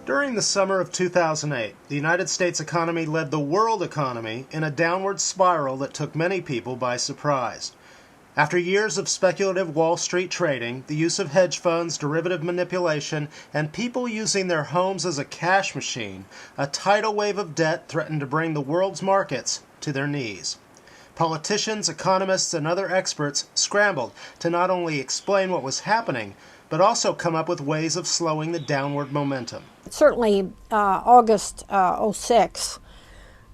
During the summer of 2008, the United States economy led the world economy in a downward spiral that took many people by surprise. After years of speculative Wall Street trading, the use of hedge funds, derivative manipulation, and people using their homes as a cash machine, a tidal wave of debt threatened to bring the world's markets to their knees. Politicians, economists, and other experts scrambled to not only explain what was happening, but also come up with ways of slowing the downward momentum. Certainly, August '06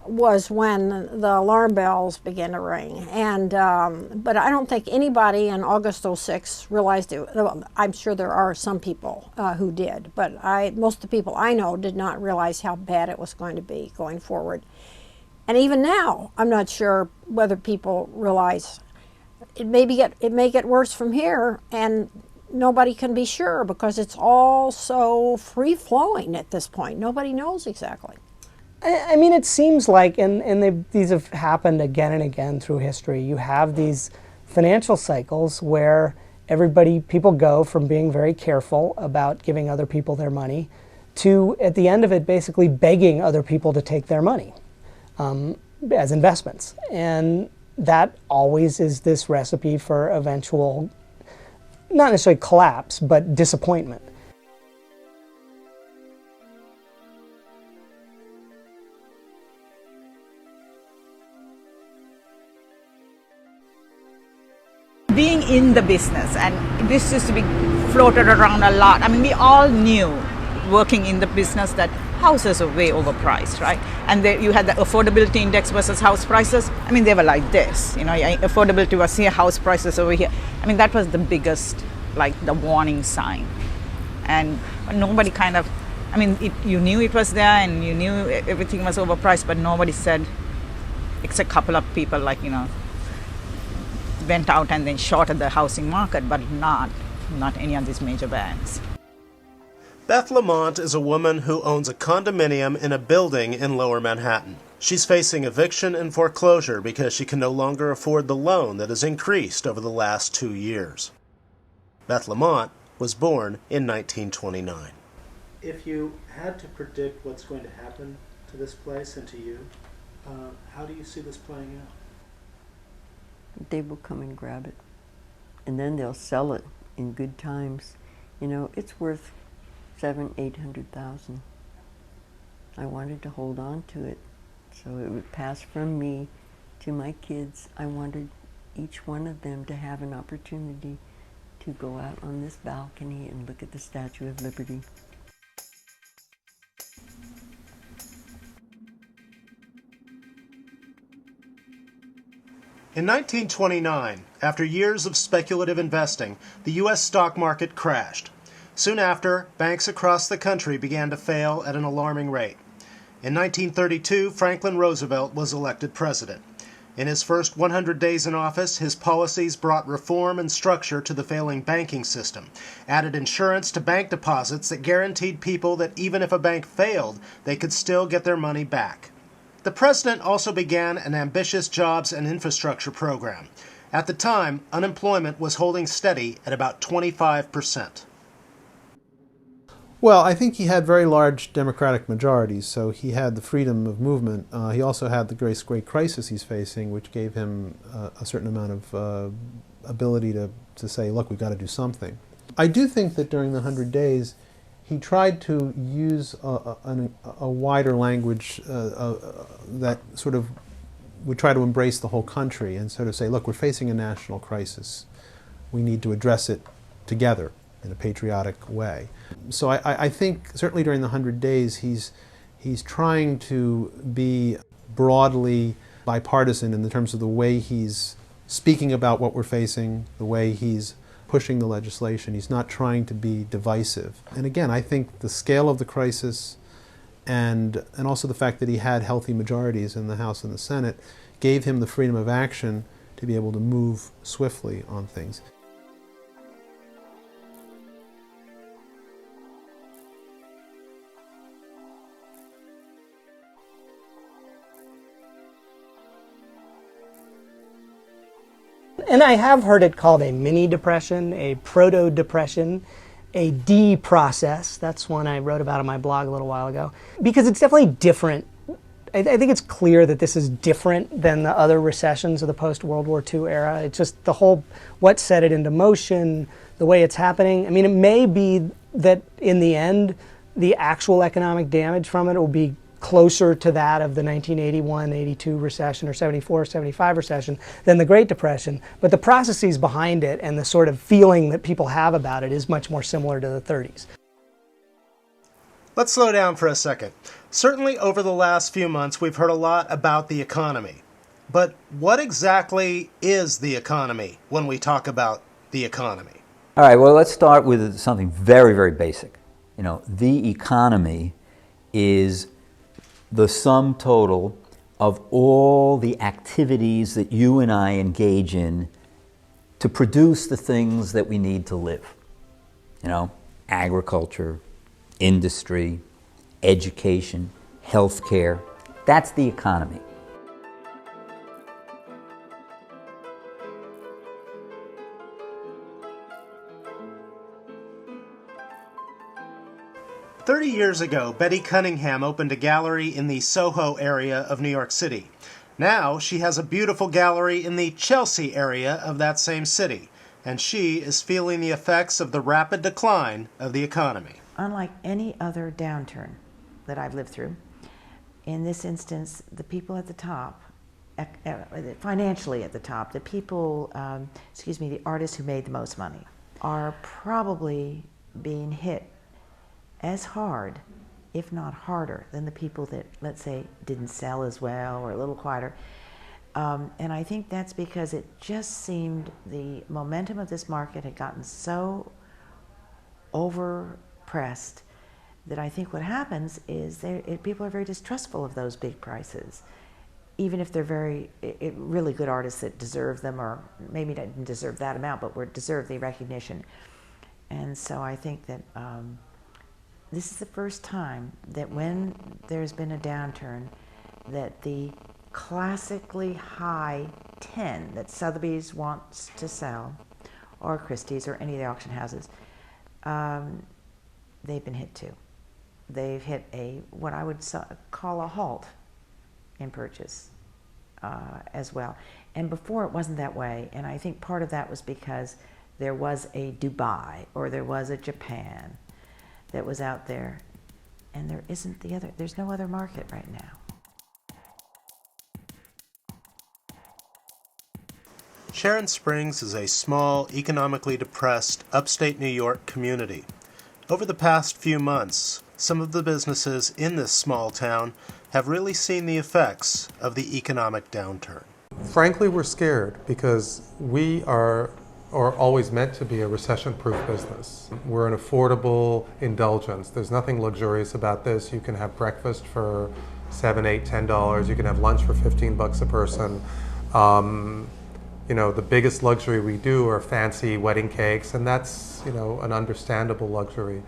was when the alarm bells began to ring, and but I don't think anybody in August '06 realized it. I'm sure there are some people who did, but most of the people I know did not realize how bad it was going to be going forward. And even now, I'm not sure whether people realize it may get worse from here, and nobody can be sure because it's all so free-flowing at this point. Nobody knows exactly. I mean, it seems like, and these have happened again and again through history, you have these financial cycles where people go from being very careful about giving other people their money to, at the end of it, basically begging other people to take their money as investments. And that always is this recipe for eventual, not necessarily collapse, but disappointment. Being in the business, and this used to be floated around a lot. I mean, we all knew working in the business that houses are way overpriced, right? And you had the affordability index versus house prices. I mean, they were like this, affordability was here, house prices over here. I mean, that was the biggest, the warning sign. And nobody you knew it was there and you knew everything was overpriced, but nobody said, except a couple of people went out and then shorted the housing market, but not any of these major banks. Beth Lamont is a woman who owns a condominium in a building in Lower Manhattan. She's facing eviction and foreclosure because she can no longer afford the loan that has increased over the last 2 years. Beth Lamont was born in 1929. If you had to predict what's going to happen to this place and to you, how do you see this playing out? They will come and grab it, and then they'll sell it in good times. It's worth $700,000-800,000. I wanted to hold on to it so it would pass from me to my kids. I wanted each one of them to have an opportunity to go out on this balcony and look at the Statue of Liberty. In 1929, after years of speculative investing, the U.S. stock market crashed. Soon after, banks across the country began to fail at an alarming rate. In 1932, Franklin Roosevelt was elected president. In his first 100 days in office, his policies brought reform and structure to the failing banking system, added insurance to bank deposits that guaranteed people that even if a bank failed, they could still get their money back. The president also began an ambitious jobs and infrastructure program. At the time, unemployment was holding steady at about 25%. Well, I think he had very large Democratic majorities, so he had the freedom of movement. He also had the great crisis he's facing, which gave him a certain amount of ability to say, look, we've got to do something. I do think that during the 100 days, he tried to use a wider language that sort of would try to embrace the whole country and sort of say, look, we're facing a national crisis. We need to address it together in a patriotic way. So I think certainly during the 100 days he's trying to be broadly bipartisan in the terms of the way he's speaking about what we're facing, the way he's pushing the legislation. He's not trying to be divisive. And again, I think the scale of the crisis and also the fact that he had healthy majorities in the House and the Senate gave him the freedom of action to be able to move swiftly on things. And I have heard it called a mini depression, a proto-depression, a D-process. That's one I wrote about on my blog a little while ago. Because it's definitely different. I think it's clear that this is different than the other recessions of the post-World War II era. It's just the whole, what set it into motion, the way it's happening. I mean, it may be that in the end, the actual economic damage from it will be closer to that of the 1981-82 recession or 74-75 recession than the Great Depression. But the processes behind it and the sort of feeling that people have about it is much more similar to the 30s. Let's slow down for a second. Certainly over the last few months, we've heard a lot about the economy. But what exactly is the economy when we talk about the economy? All right, well, let's start with something very, very basic. You know, the economy is the sum total of all the activities that you and I engage in to produce the things that we need to live. You know, agriculture, industry, education, healthcare. That's the economy. "30 years ago, Betty Cunningham opened a gallery in the Soho area of New York City. Now she has a beautiful gallery in the Chelsea area of that same city, and she is feeling the effects of the rapid decline of the economy." Unlike any other downturn that I've lived through, in this instance, the people at the top, financially at the top, the people, the artists who made the most money, are probably being hit as hard, if not harder, than the people that, let's say, didn't sell as well or a little quieter. And I think that's because it just seemed the momentum of this market had gotten so overpressed that I think what happens is people are very distrustful of those big prices, even if they're really good artists that deserve them, or maybe didn't deserve that amount, but deserve the recognition. And so I think that this is the first time that when there's been a downturn, that the classically high 10 that Sotheby's wants to sell, or Christie's or any of the auction houses, they've been hit too. They've hit what I would call a halt in purchase as well. And before it wasn't that way, and I think part of that was because there was a Dubai or there was a Japan that was out there, and there's no other market right now. Sharon Springs is a small, economically depressed upstate New York community. Over the past few months, some of the businesses in this small town have really seen the effects of the economic downturn. Frankly, we're scared because we are always meant to be a recession-proof business. We're an affordable indulgence. There's nothing luxurious about this. You can have breakfast for $7, $8, $10. You can have lunch for $15 a person. You know, the biggest luxury we do are fancy wedding cakes, and that's, you know, an understandable luxury.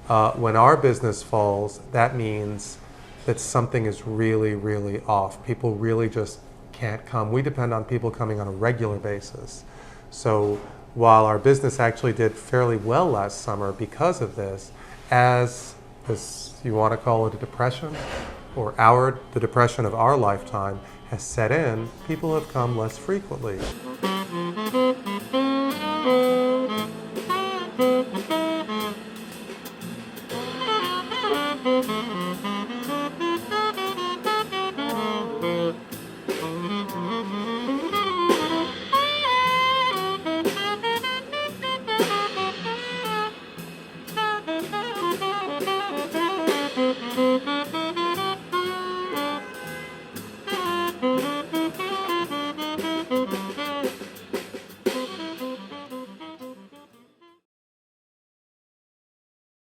When our business falls, that means that something is really, really off. People really just can't come. We depend on people coming on a regular basis. So while our business actually did fairly well last summer because of this, as this, you want to call it a depression, or the depression of our lifetime has set in, people have come less frequently.